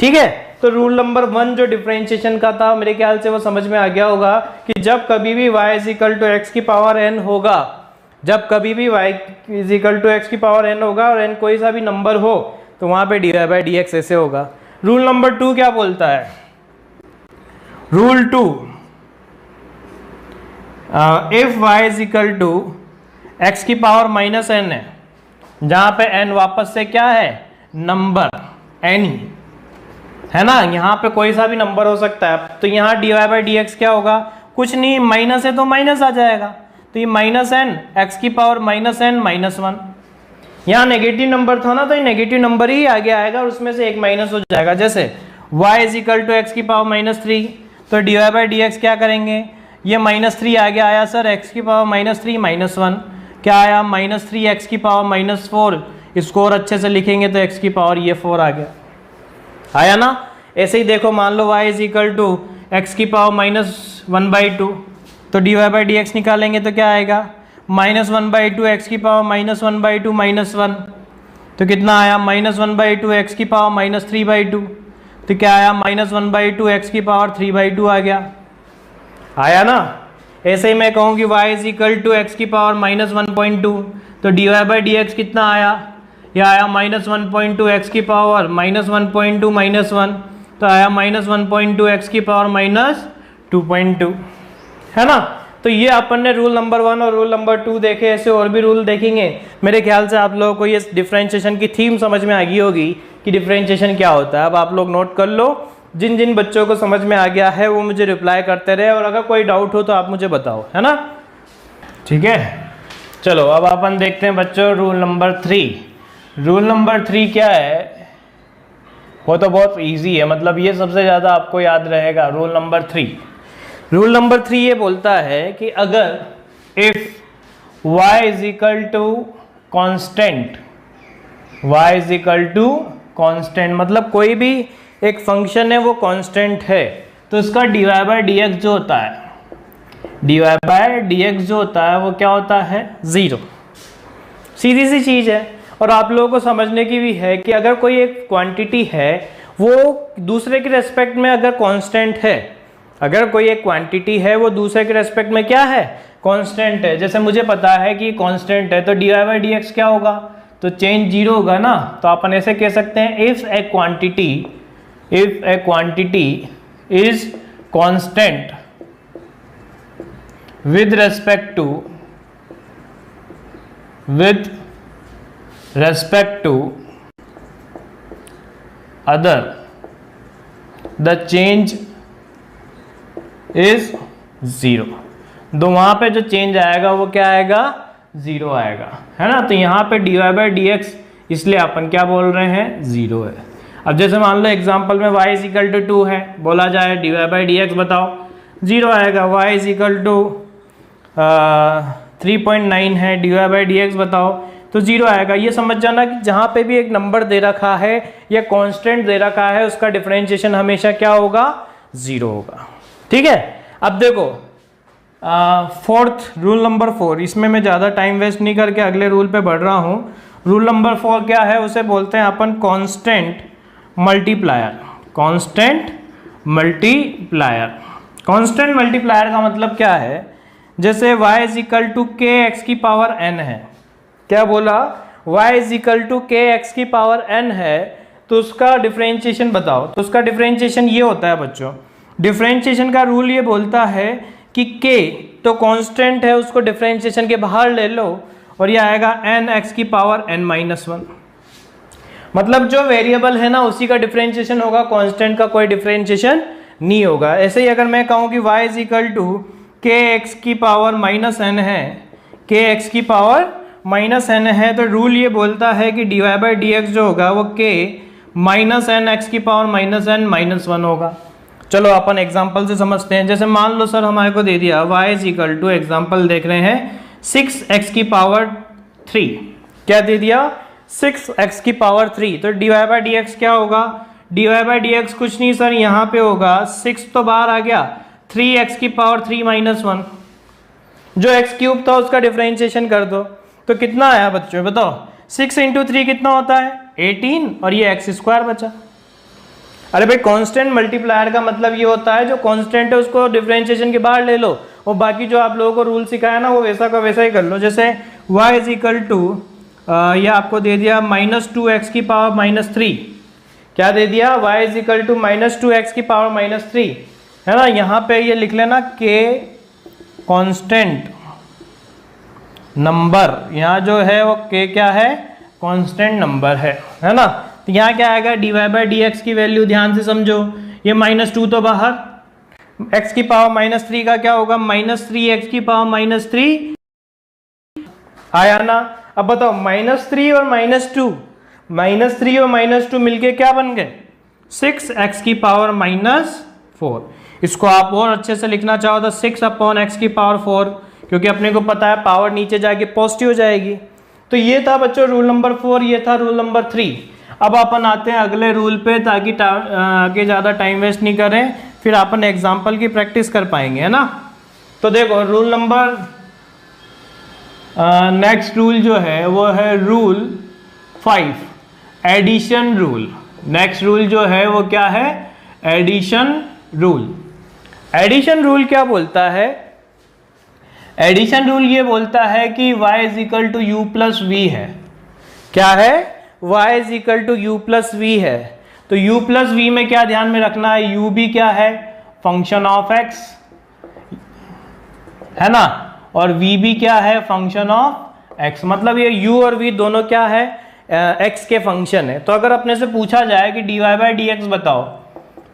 ठीक है, तो रूल नंबर 1 जो डिफरेंशिएशन का था मेरे ख्याल से वो समझ में आ गया होगा कि जब कभी भी y is equal to x की पावर n होगा, जब कभी भी y is equal to x की पावर n होगा और n कोई सा भी नंबर हो तो वहां पे dy बाई डी एक्स ऐसे होगा। रूल नंबर 2 क्या बोलता है, rule 2, if y is equal to x की पावर माइनस n है, जहां पे n वापस से क्या है, नंबर एनी, है ना, यहाँ पे कोई सा भी नंबर हो सकता है। तो यहाँ dy बाई डी एक्स क्या होगा, कुछ नहीं, माइनस है तो माइनस आ जाएगा, तो ये माइनस n एक्स की पावर माइनस n माइनस 1। यहाँ नेगेटिव नंबर था ना, तो ये नेगेटिव नंबर ही आगे आएगा और उसमें से एक माइनस हो जाएगा। जैसे y is equal to x की पावर माइनस 3, तो dy बाई डी एक्स क्या करेंगे, ये माइनस 3 आगे आया सर, x की पावर माइनस 3 माइनस 1 क्या आया, माइनस 3 एक्स की पावर माइनस 4। इसको और अच्छे से लिखेंगे तो x की पावर ये 4 आ गया, आया ना। ऐसे ही देखो, मान लो y is equal to x की पावर माइनस 1/2, तो dy बाई डी एक्स निकालेंगे तो क्या आएगा, माइनस 1/2 एक्स की पावर माइनस 1/2 माइनस 1, तो कितना आया, माइनस 1/2 एक्स की पावर माइनस 3/2, तो क्या आया, माइनस 1/2 एक्स की पावर 3/2 आ गया, आया ना। ऐसे ही मैं कहूँ कि y is equal to x की पावर माइनस 1.2, तो dy बाई डी एक्स कितना आया, यह आया माइनस 1.2 एक्स की पावर माइनस 1.2 माइनस 1, तो आया माइनस 1.2 एक्स की पावर माइनस 2.2, है ना। तो ये अपन ने रूल नंबर 1 और रूल नंबर 2 देखे, ऐसे और भी रूल देखेंगे। मेरे ख्याल से आप लोगों को ये डिफरेंशिएशन की थीम समझ में आ गई होगी कि डिफरेंशिएशन क्या होता है। अब आप लोग नोट कर लो, जिन जिन बच्चों को समझ में आ गया है वो मुझे रिप्लाई करते रहे, और अगर कोई डाउट हो तो आप मुझे बताओ, है ना। ठीक है, चलो अब अपन देखते हैं बच्चों रूल नंबर 3। रूल नंबर 3 क्या है, वो तो बहुत इजी है, मतलब ये सबसे ज़्यादा आपको याद रहेगा। रूल नंबर 3, रूल नंबर 3 ये बोलता है कि अगर if y is equal to constant, y is equal to constant मतलब कोई भी एक फंक्शन है वो कांस्टेंट है, तो इसका dy बाई डी एक्स जो होता है, dy बाई डी एक्स जो होता है वो क्या होता है 0। सीधी सी चीज है। और आप लोगों को समझने की भी है कि अगर कोई एक क्वांटिटी है वो दूसरे के रेस्पेक्ट में अगर कांस्टेंट है, अगर कोई एक क्वांटिटी है वो दूसरे के रेस्पेक्ट में क्या है, कांस्टेंट है। जैसे मुझे पता है कि कांस्टेंट है तो dy बाई डी एक्स क्या होगा, तो चेंज 0 होगा ना। तो अपन ऐसे कह सकते हैं if A quantity is constant with respect to other, the change is 0। तो वहां पे जो चेंज आएगा वो क्या आएगा, 0 आएगा, है ना। तो यहाँ पे dy बाई डी एक्स इसलिए अपन क्या बोल रहे हैं, 0 है। अब जैसे मान लो एग्जांपल में y इज इक्वल टू 2 है, बोला जाए dy बाई डी एक्स बताओ, 0 आएगा। y इज इक्वल टू 3.9 है, dy बाई डी एक्स बताओ, तो 0 आएगा। ये समझ जाना कि जहाँ पे भी एक नंबर दे रखा है या कांस्टेंट दे रखा है उसका डिफरेंशिएशन हमेशा क्या होगा, 0 होगा। ठीक है। अब देखो फोर्थ रूल नंबर 4, इसमें मैं ज़्यादा टाइम वेस्ट नहीं करके अगले रूल पे बढ़ रहा हूँ। रूल नंबर 4 क्या है, उसे बोलते हैं अपन constant multiplier. Constant multiplier, constant multiplier का मतलब क्या है, जैसे y is equal to K X की पावर n है, क्या बोला, y is equal to K X की पावर n है, तो उसका डिफरेंशिएशन बताओ। तो उसका डिफरेंशिएशन ये होता है बच्चों, डिफरेंशिएशन का रूल ये बोलता है कि k तो कांस्टेंट है, उसको डिफरेंशिएशन के बाहर ले लो और ये आएगा n x की पावर n माइनस 1। मतलब जो वेरिएबल है ना उसी का डिफरेंशिएशन होगा, कांस्टेंट का कोई डिफरेंशिएशन नहीं होगा। ऐसे ही अगर मैं कहूँ कि y is equal to K X की पावर माइनस n है, के एक्स की पावर माइनस n है, तो रूल ये बोलता है कि dy बाई डी एक्स जो होगा वो k माइनस एन एक्स की पावर माइनस n माइनस 1 होगा। चलो अपन एग्जांपल से समझते हैं। जैसे मान लो सर हमारे को दे दिया y is equal to, example देख रहे हैं 6x की पावर 3, क्या दे दिया, 6x की पावर 3, तो dy बाई डी एक्स क्या होगा, dy बाई डी एक्स कुछ नहीं सर, यहाँ पे होगा 6 तो बाहर आ गया, 3x की पावर 3 माइनस 1, जो x क्यूब था उसका डिफरेंशिएशन कर दो, तो कितना आया बच्चों बताओ, 6 इंटू 3 कितना होता है 18, और ये x स्क्वायर बचा। अरे भाई कांस्टेंट मल्टीप्लायर का मतलब ये होता है जो कांस्टेंट है उसको डिफरेंशिएशन के बाहर ले लो और बाकी जो आप लोगों को रूल सिखाया ना वो वैसा का वैसा ही कर लो। जैसे y इज इक्वल टू ये आपको दे दिया माइनस 2x की पावर माइनस 3, क्या दे दिया, y is equal to minus 2x की पावर माइनस 3, है ना। यहाँ पे ये लिख लेना k कांस्टेंट नंबर, यहाँ जो है वो k क्या है, कांस्टेंट नंबर है ना। तो यहाँ क्या आएगा, dy बाई डी एक्स की वैल्यू ध्यान से समझो, ये माइनस 2 तो बाहर, x की पावर माइनस 3 का क्या होगा, माइनस 3x की पावर माइनस 3 आया ना। अब बताओ माइनस 3 और माइनस 2, माइनस 3 और माइनस 2 मिलके क्या बन गए, 6x की पावर माइनस 4। इसको आप और अच्छे से लिखना चाहो तो 6 अपॉन एक्स की पावर 4, क्योंकि अपने को पता है पावर नीचे जाके पॉजिटिव हो जाएगी। तो ये था बच्चों रूल नंबर 4, ये था रूल नंबर 3। अब अपन आते हैं अगले रूल पे, ताकि आगे ज़्यादा टाइम वेस्ट नहीं करें, फिर अपन एग्जाम्पल की प्रैक्टिस कर पाएंगे, है ना। तो देखो रूल नंबर नेक्स्ट रूल जो है वो है rule 5, addition rule. Next rule जो है वो क्या है, एडिशन रूल। एडिशन रूल क्या बोलता है, एडिशन रूल ये बोलता है कि y is equal to u plus v है, क्या है, y is equal to u plus v है। तो u प्लस वी में क्या ध्यान में रखना है, u भी क्या है, फंक्शन ऑफ x, है ना, और v भी क्या है, फंक्शन ऑफ x। मतलब ये u और v दोनों क्या है, x के फंक्शन है। तो अगर अपने से पूछा जाए कि dy बाई डी एक्स बताओ,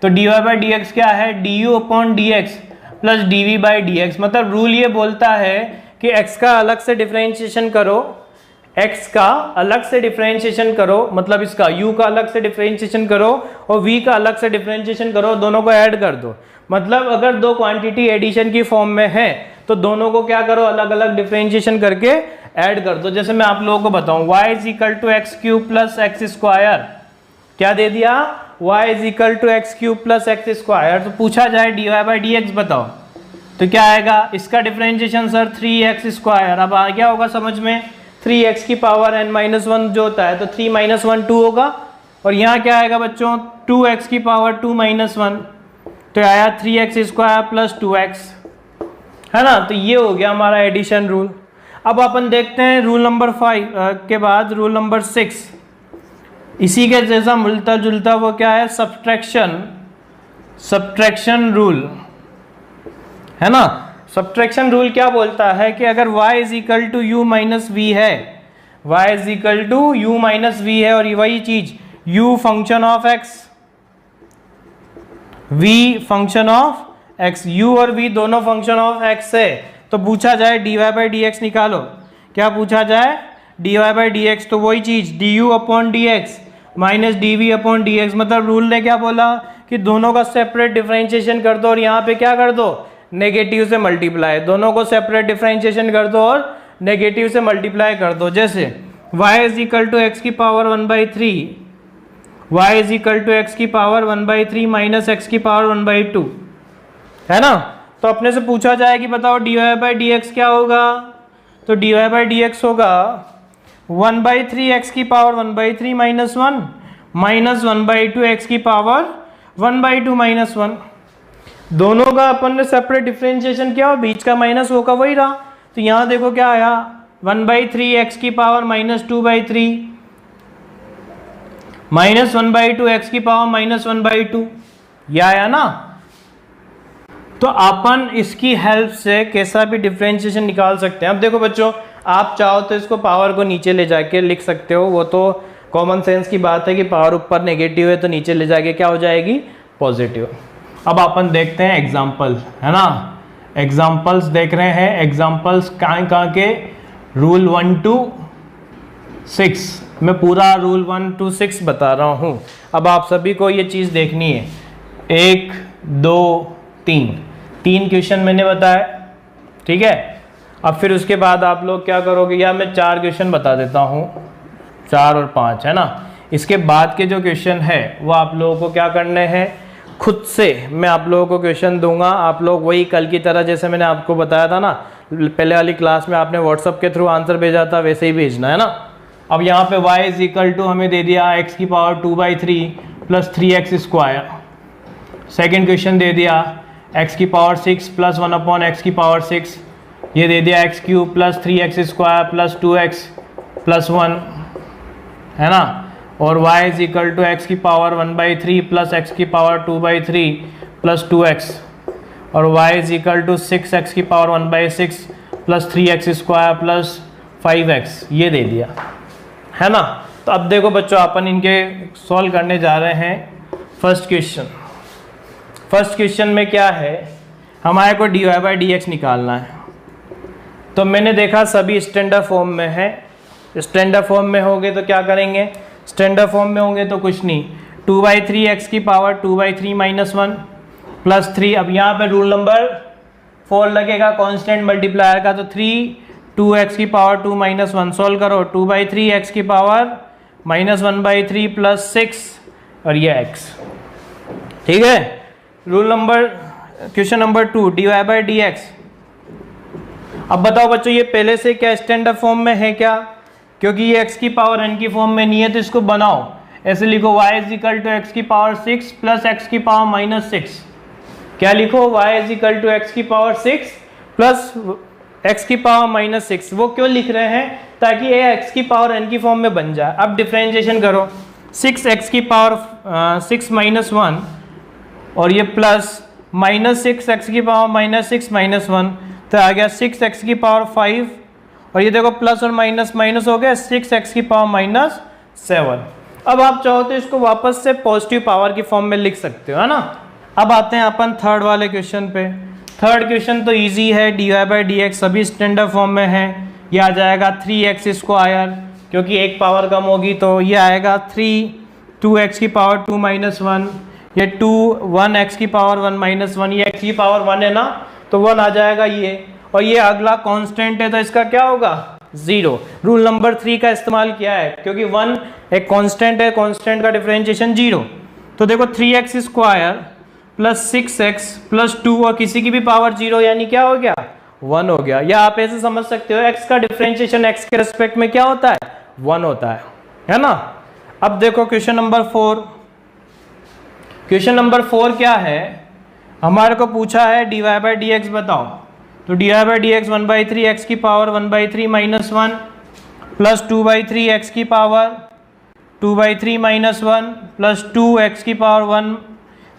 तो dy बाई डी एक्स क्या है, du upon D x plus dv by d x. मतलब रूल ये बोलता है कि x का अलग से डिफरेंशिएशन करो, x का अलग से डिफरेंशिएशन करो, मतलब इसका u का अलग से डिफरेंशिएशन करो और v का अलग से डिफरेंशिएशन करो, दोनों को ऐड कर दो। मतलब अगर दो क्वांटिटी एडिशन की फॉर्म में है तो दोनों को क्या करो, अलग अलग डिफरेंशिएशन करके ऐड कर दो। जैसे मैं आप लोगों को बताऊं y is equal to x cube plus x square, क्या दे दिया, y is equal to x cube plus x square, तो पूछा जाए dy बाई डी एक्स बताओ, तो क्या आएगा इसका डिफरेंशिएशन सर 3x स्क्वायर। अब आ गया होगा समझ में, 3x की पावर n माइनस वन जो होता है तो 3 माइनस वन 2 होगा, और यहाँ क्या आएगा बच्चों 2x की पावर 2 माइनस वन, तो आया 3x स्क्वायर प्लस 2x, है ना। तो ये हो गया हमारा एडिशन रूल। अब अपन देखते हैं रूल नंबर 5 के बाद रूल नंबर 6, इसी के जैसा मिलता जुलता वो क्या है, सब्ट्रैक्शन रूल, है ना। सब्ट्रैक्शन रूल क्या बोलता है कि अगर y is equal to u minus v है, y is equal to u minus v है, और वही चीज u function of x, v function of x, u और v दोनों फंक्शन ऑफ x है, तो पूछा जाए dy बाई डी एक्स निकालो। क्या पूछा जाए, dy बाई डी एक्स, तो वही चीज du upon D x minus dv upon D x. मतलब रूल ने क्या बोला कि दोनों का सेपरेट डिफरेंशिएशन कर दो और यहाँ पे क्या कर दो, नेगेटिव से मल्टीप्लाई, दोनों को सेपरेट डिफरेंशिएशन कर दो और नेगेटिव से मल्टीप्लाई कर दो। जैसे y is equal to x की power 1/3, y is equal to x की पावर 1/3 माइनस एक्स की पावर 1/2, है ना। तो अपने से पूछा जाए कि बताओ dy बाई डी एक्स क्या होगा, तो dy बाई डी एक्स होगा 1/3 एक्स की पावर 1/3 माइनस 1 माइनस 1/2 एक्स की पावर 1/2 माइनस 1। दोनों का अपन ने सेपरेट डिफरेंशिएशन किया और बीच का माइनस होगा वही रहा, तो यहाँ देखो क्या आया 1/3 एक्स की पावर माइनस 2/3 माइनस 1/2 एक्स की पावर माइनस 1/2, यह आया ना। तो अपन इसकी हेल्प से कैसा भी डिफरेंशिएशन निकाल सकते हैं। अब देखो बच्चों, आप चाहो तो इसको पावर को नीचे ले जाके लिख सकते हो, वो तो कॉमन सेंस की बात है कि पावर ऊपर नेगेटिव है तो नीचे ले जाके क्या हो जाएगी, पॉजिटिव। अब अपन देखते हैं एग्जाम्पल, है ना, एग्जाम्पल्स देख रहे हैं। एग्जाम्पल्स कहाँ के, रूल 1 to 6, मैं पूरा रूल 1 to 6 बता रहा हूँ। अब आप सभी को ये चीज़ देखनी है, 1 2 3 क्वेश्चन मैंने बताया, ठीक है। अब फिर उसके बाद आप लोग क्या करोगे, या मैं 4 क्वेश्चन बता देता हूँ, 4 और 5, है ना। इसके बाद के जो क्वेश्चन है वो आप लोगों को क्या करने हैं, खुद से मैं आप लोगों को क्वेश्चन दूंगा, आप लोग वही कल की तरह जैसे मैंने आपको बताया था ना पहले वाली क्लास में, आपने व्हाट्सअप के थ्रू आंसर भेजा था वैसे ही भेजना, है ना। अब यहाँ पे y इज इक्वल टू हमें दे दिया x की power 2/3 plus 3x square. Second question दे दिया x की पावर 6 प्लस 1 अपॉन एक्स की पावर 6, ये दे दिया x cube plus 3x square plus 2x plus 1, है ना। और y is equal to x की पावर 1/3 प्लस एक्स की पावर 2/3 प्लस 2x, और y is equal to 6x की power 1/6 plus 3x square plus 5x, ये दे दिया, है ना। तो अब देखो बच्चों, अपन इनके सॉल्व करने जा रहे हैं। फर्स्ट क्वेश्चन में क्या है, हमारे को dy बाई डी एक्स निकालना है। तो मैंने देखा सभी स्टैंडर्ड फॉर्म में है, स्टैंडर्ड फॉर्म में होंगे तो क्या करेंगे, स्टैंडर्ड फॉर्म में होंगे तो कुछ नहीं, 2/3 एक्स की पावर 2/3 माइनस 1 प्लस 3। अब यहाँ पे रूल नंबर 4 लगेगा कांस्टेंट मल्टीप्लायर का, तो 3 2x की पावर 2 माइनस 1, सॉल्व करो, 2/3 एक्स की पावर माइनस 1/3 प्लस 6 और ये x, ठीक है। Rule number question number 2 dy by d x. अब बताओ बच्चों, ये पहले से क्या स्टैंडर्ड फॉर्म में है क्या, क्योंकि ये x की पावर n की फॉर्म में नहीं है, तो इसको बनाओ, ऐसे लिखो y is equal to x की पावर 6 प्लस एक्स की पावर माइनस 6। क्या लिखो, y is equal to x की पावर 6 प्लस एक्स की पावर माइनस 6। वो क्यों लिख रहे हैं, ताकि ये x की पावर n की फॉर्म में बन जाए। अब डिफरेंशिएशन करो, 6x की पावर 6 माइनस 1 और ये प्लस माइनस 6x की पावर माइनस 6 माइनस 1, तो आ गया 6x की पावर 5, और ये देखो प्लस और माइनस माइनस हो गया 6x की पावर माइनस 7। अब आप चाहो तो इसको वापस से पॉजिटिव पावर की फॉर्म में लिख सकते हो, है ना। अब आते हैं अपन थर्ड वाले क्वेश्चन पे। थर्ड क्वेश्चन तो इजी है, dy बाई डी एक्स सभी स्टैंडर्ड फॉर्म में है, ये आ जाएगा 3x स्क्वायर, क्योंकि एक पावर कम होगी तो ये आएगा 2x की पावर 2 माइनस 1, ये 1x की पावर 1 माइनस 1, ये x की पावर 1 है ना, तो 1 आ जाएगा ये, और ये अगला कांस्टेंट है तो इसका क्या होगा, 0। रूल नंबर 3 का इस्तेमाल किया है, क्योंकि 1 एक कांस्टेंट है, कांस्टेंट का डिफरेंशिएशन 0, तो देखो 3x square plus 6x plus 2 और किसी की भी पावर 0 यानी क्या हो गया 1 हो गया। या आप ऐसे समझ सकते हो x का डिफरेंशिएशन x के रिस्पेक्ट में क्या होता है 1 होता है ना। अब देखो क्वेश्चन नंबर 4। क्वेश्चन नंबर 4 क्या है, हमारे को पूछा है dy बाई डी एक्स बताओ। तो dy by d x 1/3 x की पावर 1/3 माइनस 1 प्लस 2/3 x की पावर 2/3 माइनस 1 प्लस 2 x की पावर 1,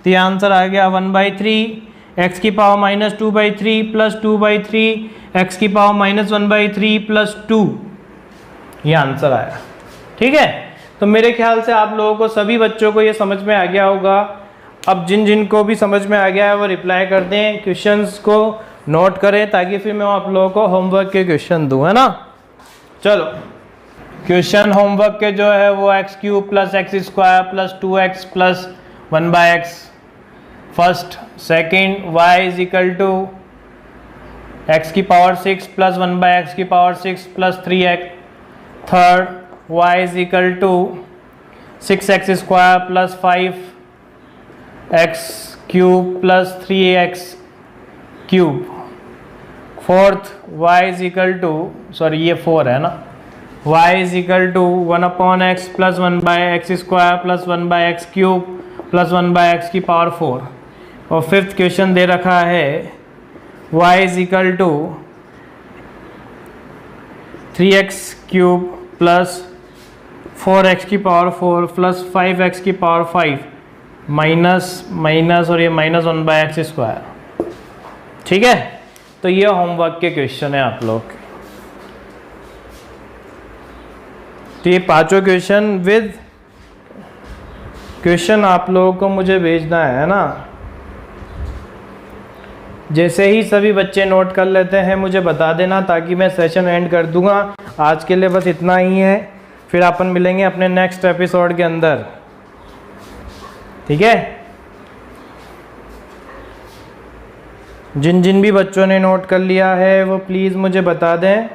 तो आंसर आ गया 1/3 x की पावर माइनस 2/3 प्लस 2/3 x की पावर माइनस 1/3 प्लस 2, ये आंसर आया। ठीक है, तो मेरे ख्याल से आप लोगों को सभी बच्चों को ये समझ में आ गया होगा। अब जिन जिन को भी समझ में आ गया है वो रिप्लाई कर दें, क्वेश्चंस को नोट करें ताकि फिर मैं आप लोगों को होमवर्क के क्वेश्चन दूं, है ना। चलो क्वेश्चन होमवर्क के जो है वो x³ plus x square plus 2x plus 1/x। First, second y is equal to x की पावर 6 प्लस 1/x की power 6 plus 3x। Third, y is equal to 6x square plus 5x³ plus 3x cube. Fourth, y is equal to, sorry ये 4 है ना, y is equal to 1/x plus 1/x square plus 1/x³ plus 1/x की power 4। और fifth question दे रखा है y is equal to 3x³ plus 4x की power 4 plus 5x की power 5 minus और ये माइनस 1/x स्क्वायर। ठीक है, तो ये होमवर्क के क्वेश्चन है आप लोग। तो ये पांचों क्वेश्चन विद क्वेश्चन आप लोगों को मुझे भेजना है ना। जैसे ही सभी बच्चे नोट कर लेते हैं मुझे बता देना ताकि मैं सेशन एंड कर दूंगा। आज के लिए बस इतना ही है, फिर अपन मिलेंगे अपने नेक्स्ट एपिसोड के अंदर। ठीक है, जिन जिन भी बच्चों ने नोट कर लिया है वो प्लीज़ मुझे बता दें।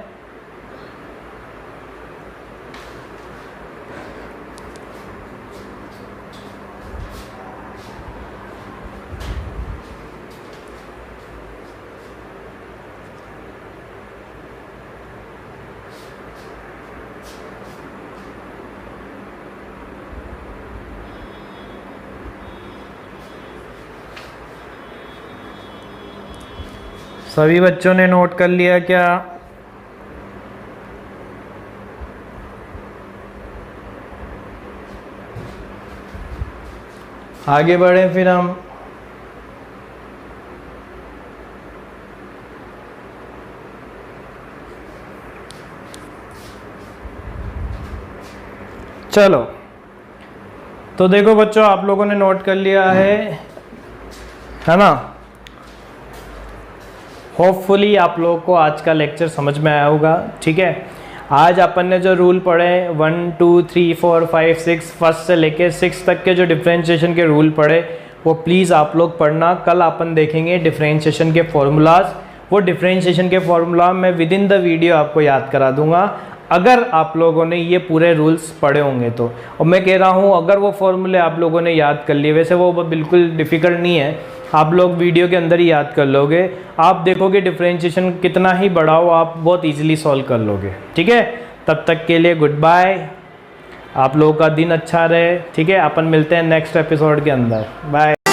सभी बच्चों ने नोट कर लिया क्या? आगे बढ़े फिर हम। चलो, तो देखो बच्चों, आप लोगों ने नोट कर लिया है ना। होपफुली आप लोगों को आज का लेक्चर समझ में आया होगा। ठीक है, आज अपन ने जो रूल पढ़े 1 2 3 4 5 6 फर्स्ट से लेके 6 तक के जो डिफरेंशिएशन के रूल पढ़े वो प्लीज़ आप लोग पढ़ना। कल अपन देखेंगे डिफरेंशिएशन के फॉर्मूलाज। वो डिफरेंशिएशन के फॉर्मूला मैं विद इन द वीडियो आपको याद करा दूंगा अगर आप लोगों ने ये पूरे रूल्स पढ़े होंगे तो। और मैं कह रहा हूँ अगर वो फॉर्मूले आप लोगों ने याद कर लिए, वैसे वो बिल्कुल डिफ़िकल्ट नहीं है, आप लोग वीडियो के अंदर ही याद कर लोगे। आप देखोगे डिफरेंशिएशन कितना ही बड़ा हो आप बहुत इजीली सॉल्व कर लोगे। ठीक है, तब तक के लिए गुड बाय, आप लोगों का दिन अच्छा रहे। ठीक है, अपन मिलते हैं नेक्स्ट एपिसोड के अंदर। बाय।